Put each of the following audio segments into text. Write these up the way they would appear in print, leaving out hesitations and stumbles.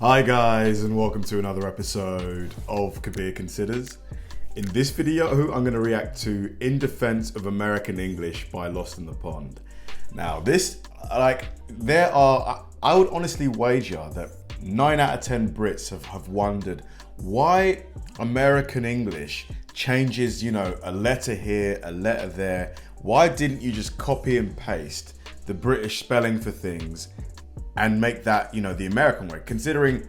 Hi guys, and welcome to another episode of Kabir Considers. In this video, I'm going to react to In Defense of American English by Lost in the Pond. Now I would honestly wager that 9 out of 10 Brits have wondered why American English changes, a letter here, a letter there. Why didn't you just copy and paste the British spelling for things and make that, the American way? Considering,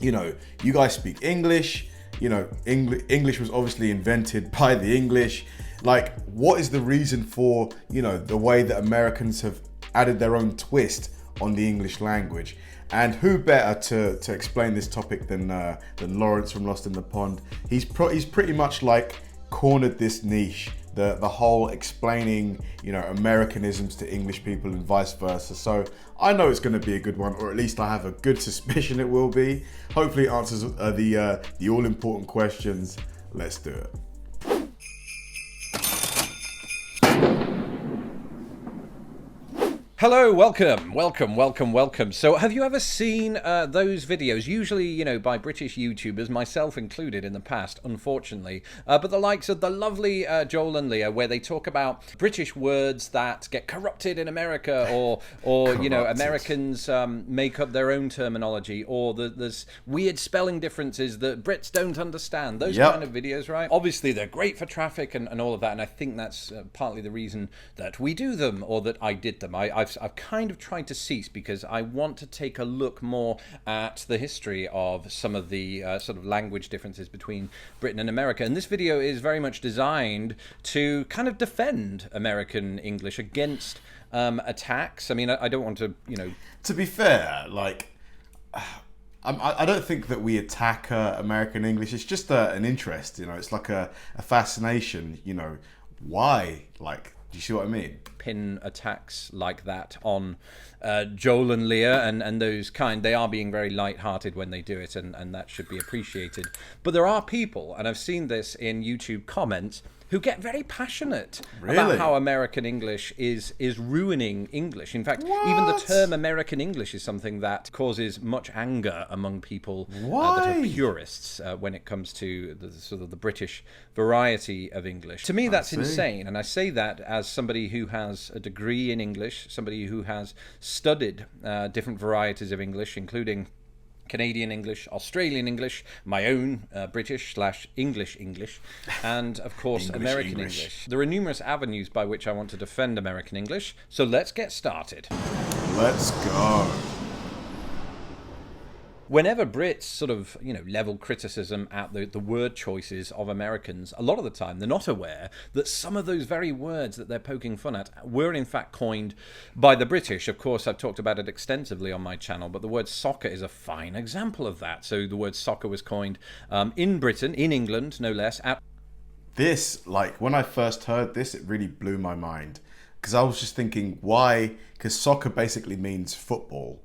you guys speak English, English was obviously invented by the English. Like, what is the reason for, the way that Americans have added their own twist on the English language? And who better to explain this topic than Lawrence from Lost in the Pond? He's pretty much like cornered this niche, the whole explaining, Americanisms to English people and vice versa. So I know it's going to be a good one, or at least I have a good suspicion it will be. Hopefully it answers the all-important questions. Let's do it. Hello, welcome. So have you ever seen those videos, usually, by British YouTubers, myself included in the past, unfortunately, but the likes of the lovely Joel and Leah, where they talk about British words that get corrupted in America, or Americans make up their own terminology, or there's weird spelling differences that Brits don't understand, those kind of videos, right? Obviously, they're great for traffic and all of that, and I think that's partly the reason that we do them, or that I did them. I've kind of tried to cease because I want to take a look more at the history of some of the sort of language differences between Britain and America. And this video is very much designed to kind of defend American English against attacks. I mean, I don't want to, To be fair, I don't think that we attack American English. It's just an interest, it's like a fascination, why? Do you see what I mean? Pin attacks like that on Joel and Leah and those kind, they are being very light-hearted when they do it, and that should be appreciated. But there are people, and I've seen this in YouTube comments, who get very passionate about how American English is ruining English. In fact, even the term American English is something that causes much anger among people that are purists when it comes to the sort of the British variety of English. To me, that's insane, and I say that as somebody who has a degree in English, somebody who has studied different varieties of English, including Canadian English, Australian English, my own British/English English, and of course American English. There are numerous avenues by which I want to defend American English, so let's get started. Let's go. Whenever Brits sort of, level criticism at the word choices of Americans, a lot of the time they're not aware that some of those very words that they're poking fun at were in fact coined by the British. Of course, I've talked about it extensively on my channel, but the word soccer is a fine example of that. So the word soccer was coined in Britain, in England, no less. This, when I first heard this, it really blew my mind. Because I was just thinking, why? Because soccer basically means football.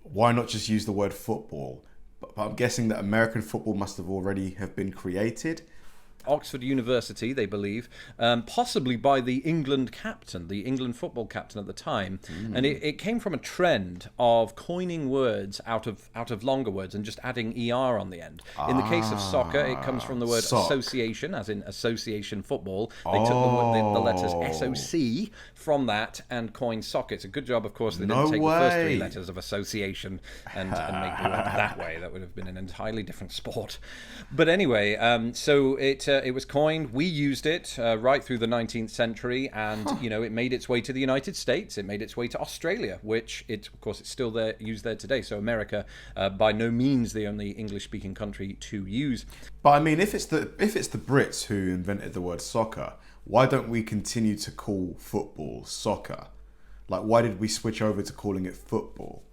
Why not just use the word football? But I'm guessing that American football must have already have been created. Oxford University, they believe, possibly by the England captain, the England football captain at the time. And it came from a trend of coining words out of longer words and just adding ER on the end. In the case of soccer, it comes from the word association, as in association football. They took the letters SOC from that and coined soccer. It's a good job, of course, they didn't take the first three letters of association and make the word that way. That would have been an entirely different sport. But anyway, so it was coined. We used it right through the 19th century, and it made its way to the United States. It made its way to Australia, which of course it's still there, used there today. So America, by no means the only English-speaking country to use. But I mean, if it's the Brits who invented the word soccer, why don't we continue to call football soccer? Why did we switch over to calling it football?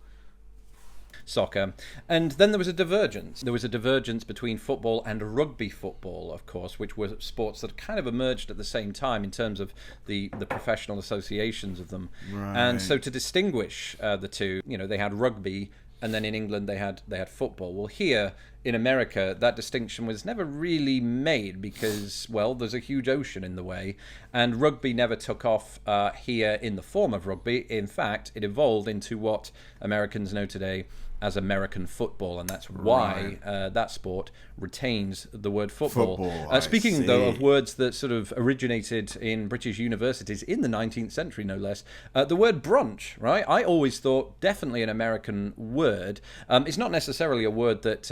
Soccer. And then there was a divergence. There was a divergence between football and rugby football, of course, which were sports that kind of emerged at the same time in terms of the professional associations of them. Right. And so to distinguish the two, they had rugby, and then in England they had football. Well, here in America, that distinction was never really made because, well, there's a huge ocean in the way, and rugby never took off here in the form of rugby. In fact, it evolved into what Americans know today as American football, and that's why that sport retains the word football. Speaking, though, of words that sort of originated in British universities in the 19th century, no less, the word brunch, right? I always thought definitely an American word. It's not necessarily a word that,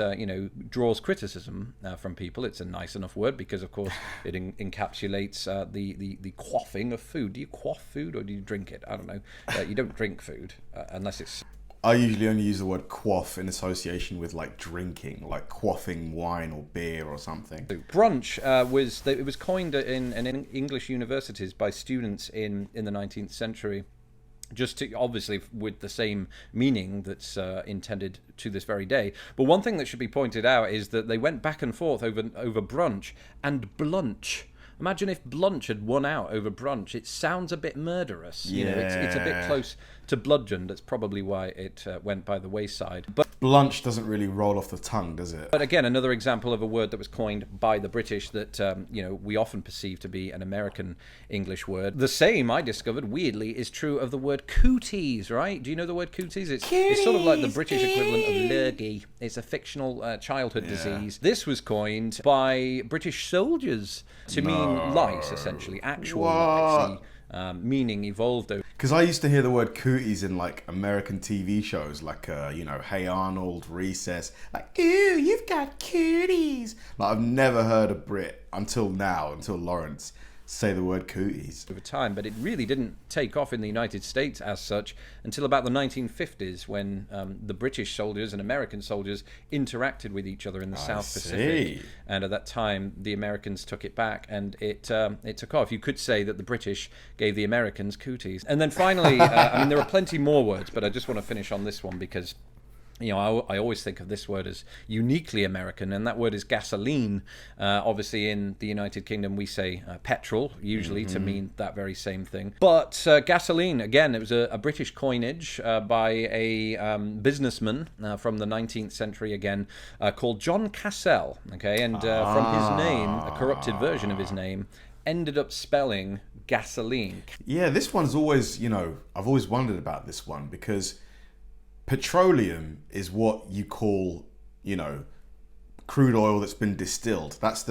draws criticism from people. It's a nice enough word because, of course, it encapsulates the quaffing of food. Do you quaff food or do you drink it? I don't know. You don't drink food unless it's... I usually only use the word quaff in association with like drinking, like quaffing wine or beer or something. Brunch was coined in English universities by students in the 19th century, just to, obviously with the same meaning that's intended to this very day. But one thing that should be pointed out is that they went back and forth over brunch and blunch. Imagine if Blunch had won out over Brunch. It sounds a bit murderous. You know, it's a bit close to bludgeon. That's probably why it went by the wayside. But Blunch doesn't really roll off the tongue, does it? But again, another example of a word that was coined by the British that we often perceive to be an American English word. The same, I discovered, weirdly, is true of the word cooties, right? Do you know the word cooties? It's sort of like the British equivalent of lurgy. It's a fictional childhood disease. This was coined by British soldiers to mean lice, essentially, actual lice. Meaning evolved over. Because I used to hear the word cooties in like American TV shows, like Hey Arnold, Recess. Like, ooh, you've got cooties. Like, I've never heard a Brit until Lawrence say the word cooties over time, but it really didn't take off in the United States as such until about the 1950s, when the British soldiers and American soldiers interacted with each other in the South Pacific. And at that time, the Americans took it back, and it took off. You could say that the British gave the Americans cooties. And then finally, there are plenty more words, but I just want to finish on this one because I always think of this word as uniquely American, and that word is gasoline. Obviously, in the United Kingdom, we say petrol, usually, to mean that very same thing. But gasoline, again, it was a British coinage by a businessman from the 19th century, again, called John Cassell. Okay, and from his name, a corrupted version of his name, ended up spelling gasoline. Yeah, this one's always, I've always wondered about this one because petroleum is what you call, crude oil that's been distilled. That's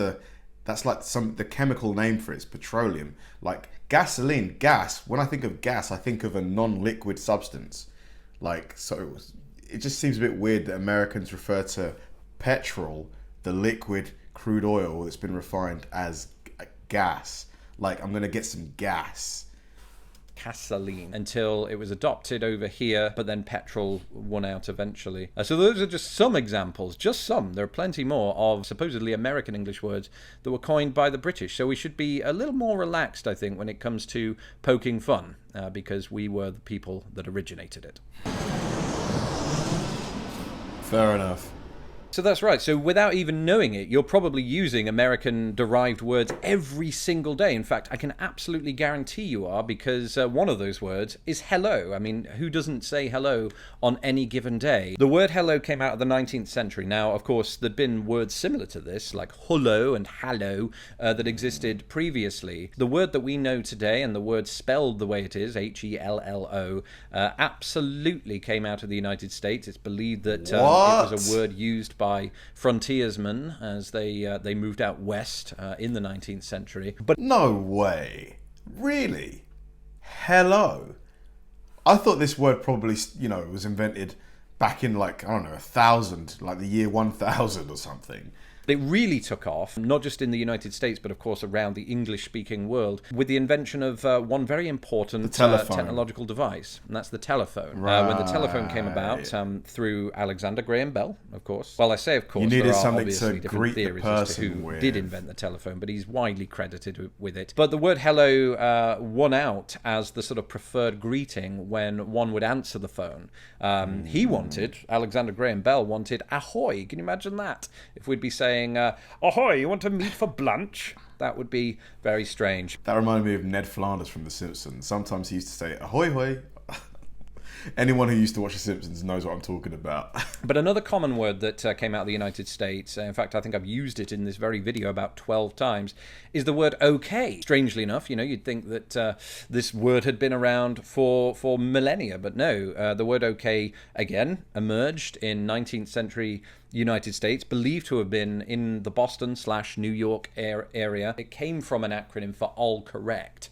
like the chemical name for it is petroleum. Like gasoline, gas. When I think of gas, I think of a non-liquid substance. So it just seems a bit weird that Americans refer to petrol, the liquid crude oil that's been refined, as gas. Like, I'm gonna get some gas. Gasoline, until it was adopted over here, but then petrol won out eventually. So those are just some examples, just some. There are plenty more of supposedly American English words that were coined by the British. So we should be a little more relaxed, I think, when it comes to poking fun, because we were the people that originated it. Fair enough. So that's right. So without even knowing it, you're probably using American-derived words every single day. In fact, I can absolutely guarantee you are, because one of those words is hello. I mean, who doesn't say hello on any given day? The word hello came out of the 19th century. Now, of course, there'd been words similar to this, like hullo and hallo, that existed previously. The word that we know today, and the word spelled the way it is, H-E-L-L-O, absolutely came out of the United States. It's believed that it was a word used by frontiersmen as they moved out west in the 19th century. But no way. Really? Hello? I thought this word probably, was invented back in 1,000, like the year 1000 or something. It really took off, not just in the United States, but of course around the English-speaking world, with the invention of one very important technological device, and that's the telephone. When the telephone came about, through Alexander Graham Bell, of course. Well, I say of course, there are obviously different theories as to who did invent the telephone, but he's widely credited with it. But the word hello won out as the sort of preferred greeting when one would answer the phone. Alexander Graham Bell wanted ahoy. Can you imagine that? If we'd be saying, ahoy, you want to meet for lunch? That would be very strange. That reminded me of Ned Flanders from The Simpsons. Sometimes he used to say, ahoy, hoy. Anyone who used to watch The Simpsons knows what I'm talking about. But another common word that came out of the United States, in fact, I think I've used it in this very video about 12 times, is the word okay. Strangely enough, you'd think that this word had been around for millennia, but no. The word okay, again, emerged in 19th century United States, believed to have been in the Boston/New York area. It came from an acronym for all correct,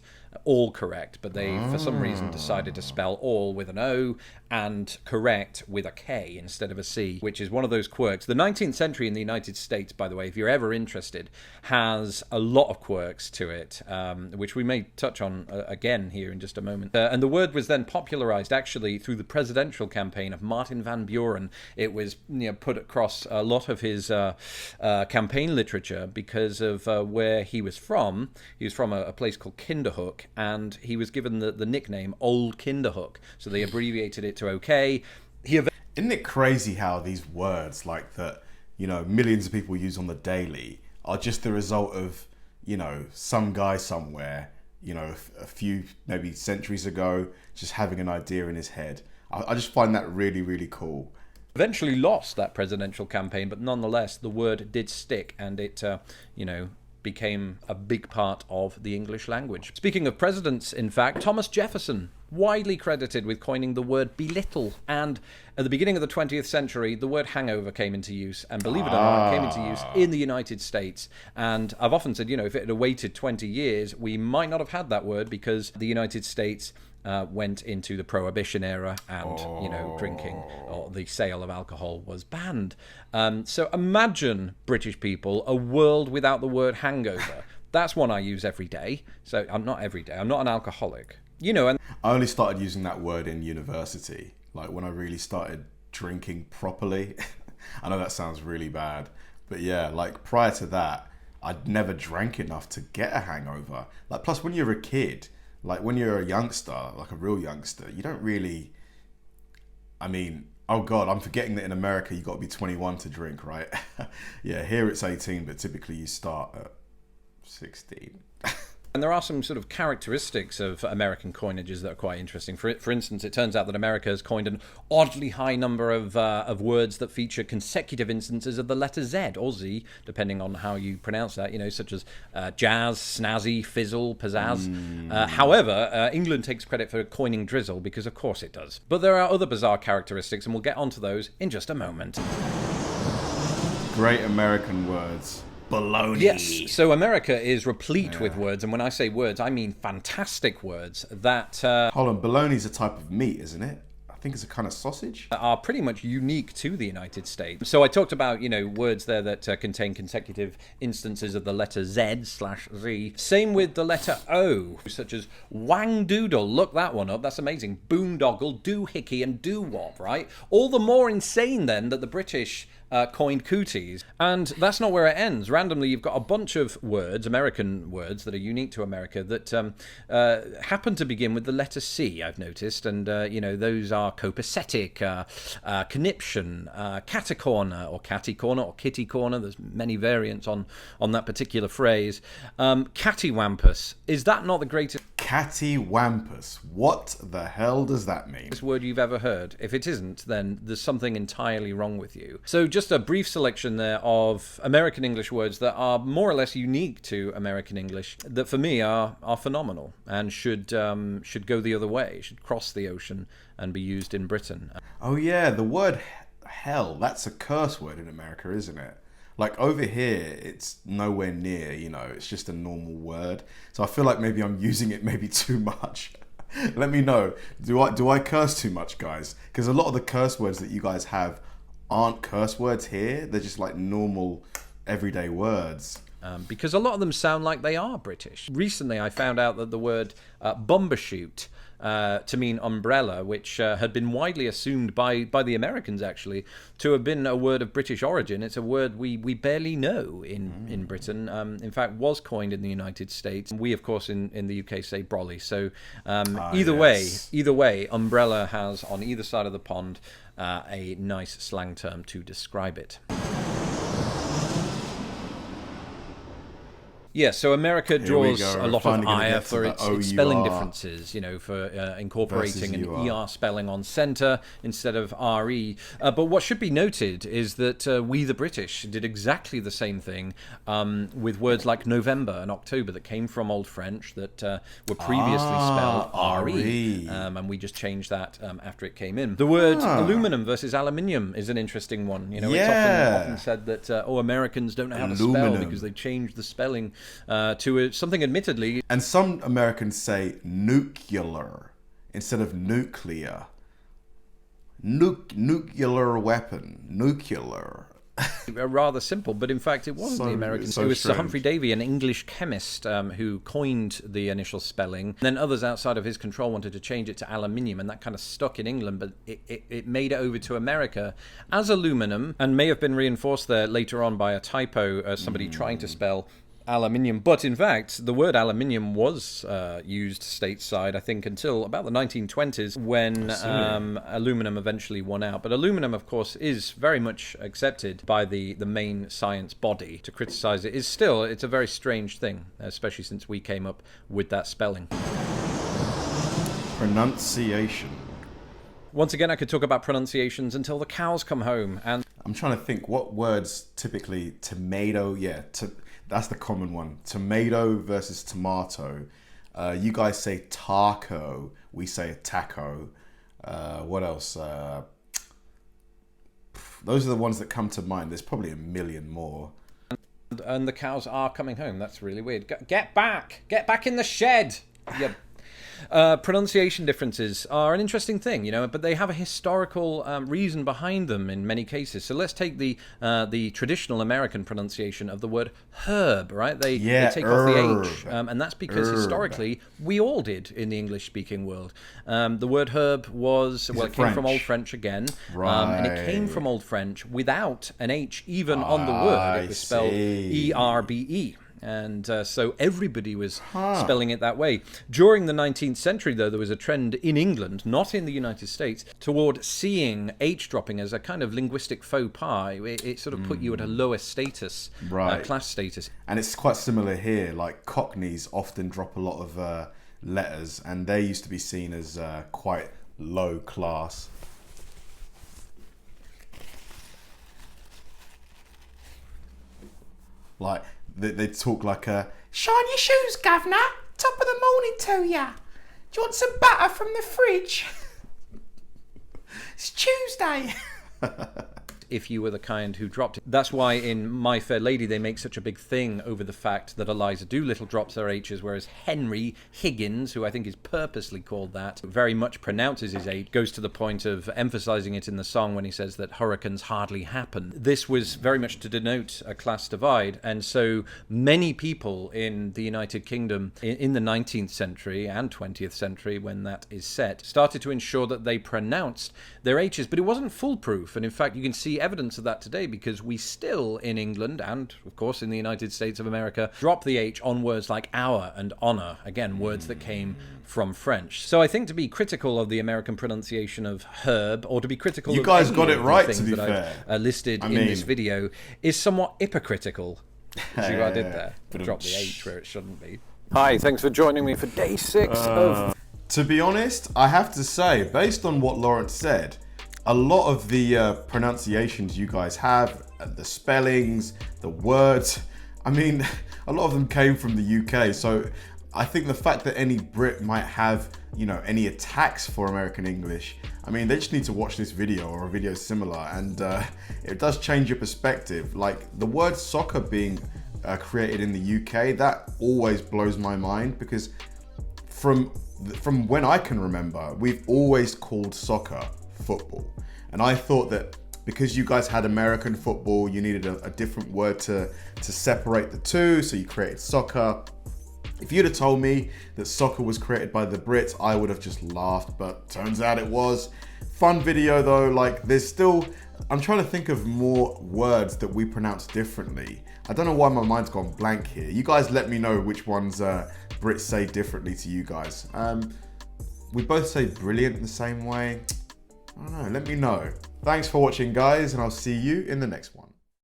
but they, for some reason, decided to spell all with an O and correct with a K instead of a C, which is one of those quirks. The 19th century in the United States, by the way, if you're ever interested, has a lot of quirks to it, which we may touch on again here in just a moment. And the word was then popularized, actually, through the presidential campaign of Martin Van Buren. It was put across a lot of his campaign literature because of where he was from. He was from a place called Kinderhook, and he was given the nickname Old Kinderhook, so they abbreviated it to OK. Isn't it crazy how these words like that, millions of people use on the daily are just the result of, some guy somewhere, a few maybe centuries ago, just having an idea in his head. I just find that really, really cool. Eventually lost that presidential campaign, but nonetheless, the word did stick, and it, became a big part of the English language. Speaking of presidents, in fact, Thomas Jefferson, widely credited with coining the word belittle. And at the beginning of the 20th century, the word hangover came into use, and believe it or not, it came into use in the United States. And I've often said, if it had waited 20 years, we might not have had that word, because the United States went into the Prohibition era, and drinking or the sale of alcohol was banned. So imagine, British people, a world without the word hangover. That's one I use every day. So I'm not every day. I'm not an alcoholic. And I only started using that word in university, like when I really started drinking properly. I know that sounds really bad, but yeah, like prior to that, I'd never drank enough to get a hangover. Like, plus when you're a kid, like when you're a youngster, like a real youngster, you don't really, oh God, I'm forgetting that in America, you got to be 21 to drink, right? Yeah, here it's 18, but typically you start at 16. And there are some sort of characteristics of American coinages that are quite interesting. For instance, it turns out that America has coined an oddly high number of words that feature consecutive instances of the letter Z or Z, depending on how you pronounce that, such as jazz, snazzy, fizzle, pizzazz. However, England takes credit for coining drizzle because, of course, it does. But there are other bizarre characteristics, and we'll get onto those in just a moment. Great American words. Baloney. Yes, so America is replete with words, and when I say words, I mean fantastic words that... Hold on, baloney's a type of meat, isn't it? I think it's a kind of sausage. Are pretty much unique to the United States. So I talked about, words there that contain consecutive instances of the letter Z/Z. Same with the letter O, such as wang doodle. Look that one up. That's amazing. Boondoggle, doohickey, and doo-wop, right? All the more insane, then, that the British coined cooties. And that's not where it ends. Randomly, you've got a bunch of words, American words, that are unique to America that happen to begin with the letter C, I've noticed. And, those are copacetic, conniption, catacorner, or catty corner, or kitty corner. There's many variants on that particular phrase. Cattywampus. Is that not the greatest... Cattywampus. What the hell does that mean? This word you've ever heard. If it isn't, then there's something entirely wrong with you. So just a brief selection there of American English words that are more or less unique to American English that for me are phenomenal and should go the other way, should cross the ocean and be used in Britain. Oh yeah, the word hell, that's a curse word in America, isn't it? Like over here, it's nowhere near, it's just a normal word. So I feel like maybe I'm using it maybe too much. Let me know. Do I curse too much, guys? Because a lot of the curse words that you guys have aren't curse words here. They're just like normal, everyday words. Because a lot of them sound like they are British. Recently, I found out that the word bumbershoot to mean umbrella, which had been widely assumed by the Americans, actually, to have been a word of British origin. It's a word we barely know in Britain. In fact, was coined in the United States. We, of course, in the UK say brolly. So either way, umbrella has, on either side of the pond, a nice slang term to describe it. Yeah, so America draws a lot of ire for its spelling OUR differences, you know, for incorporating an versus ER spelling on centre instead of RE. But what should be noted is that we, the British, did exactly the same thing with words like November and October that came from Old French that were previously spelled RE. And we just changed that after it came in. The word aluminum versus aluminium is an interesting one. You know, it's often said that, Americans don't know how to spell because they changed the spelling to something admittedly. And some Americans say nuclear instead of nuclear. Nuclear weapon. Nuclear. Rather simple, but in fact it wasn't the Americans. It was Sir Humphrey Davy, an English chemist, who coined the initial spelling. Then others outside of his control wanted to change it to aluminium, and that kind of stuck in England, but it made it over to America as aluminum, and may have been reinforced there later on by a typo, somebody trying to spell aluminium. But in fact, the word aluminium was used stateside, I think, until about the 1920s when aluminum eventually won out. But aluminum, of course, is very much accepted by the main science body. To criticize it is still, it's a very strange thing, especially since we came up with that spelling. Pronunciation. Once again, I could talk about pronunciations until the cows come home. And I'm trying to think what words typically tomato, that's the common one. Tomato versus tomato. You guys say taco. We say taco. What else? Those are the ones that come to mind. There's probably a million more. And the cows are coming home. That's really weird. Get back! Get back in the shed! Yeah. Pronunciation differences are an interesting thing, you know, but they have a historical reason behind them in many cases. So let's take the traditional American pronunciation of the word herb, right? They take off the H, and that's because historically we all did in the English-speaking world. The word herb was, it came from Old French again, and it came from Old French without an H even on the word. It was spelled E-R-B-E. And so everybody was spelling it that way. During the 19th century, though, there was a trend in England, not in the United States, toward seeing H dropping as a kind of linguistic faux pas. It sort of put you at a lower status, class status. And it's quite similar here. Like Cockneys often drop a lot of letters, and they used to be seen as quite low class. Like, they talk like a, shine your shoes, governor. Top of the morning to ya. Do you want some butter from the fridge? It's Tuesday. If you were the kind who dropped it. That's why in My Fair Lady they make such a big thing over the fact that Eliza Doolittle drops her H's, whereas Henry Higgins, who I think is purposely called that, very much pronounces his H, goes to the point of emphasizing it in the song when he says that hurricanes hardly happen. This was very much to denote a class divide, and so many people in the United Kingdom in the 19th century and 20th century, when that is set, started to ensure that they pronounced their H's, but it wasn't foolproof, and in fact you can see evidence of that today because we still in England and of course in the United States of America drop the H on words like hour and honor, again words that came from French. So I think to be critical of the American pronunciation of herb, or to be critical you of guys any got it of right, the things to be that fair. I've listed in this video, is somewhat hypocritical. See what I did there? Drop the H where it shouldn't be. Hi, thanks for joining me for day 6 of... To be honest, I have to say, based on what Lawrence said, a lot of the pronunciations you guys have, the spellings, the words, I mean, a lot of them came from the UK. So I think the fact that any Brit might have, you know, any attacks for American English, I mean, they just need to watch this video or a video similar, and it does change your perspective. Like the word soccer being created in the UK, that always blows my mind, because from when I can remember, we've always called soccer football. And I thought that because you guys had American football, you needed a different word to separate the two, so you created soccer. If you'd have told me that soccer was created by the Brits, I would have just laughed, but turns out it was. Fun video though, like there's still, I'm trying to think of more words that we pronounce differently. I don't know why my mind's gone blank here. You guys let me know which ones Brits say differently to you guys. We both say brilliant the same way. I don't know, let me know. Thanks for watching guys, and I'll see you in the next one.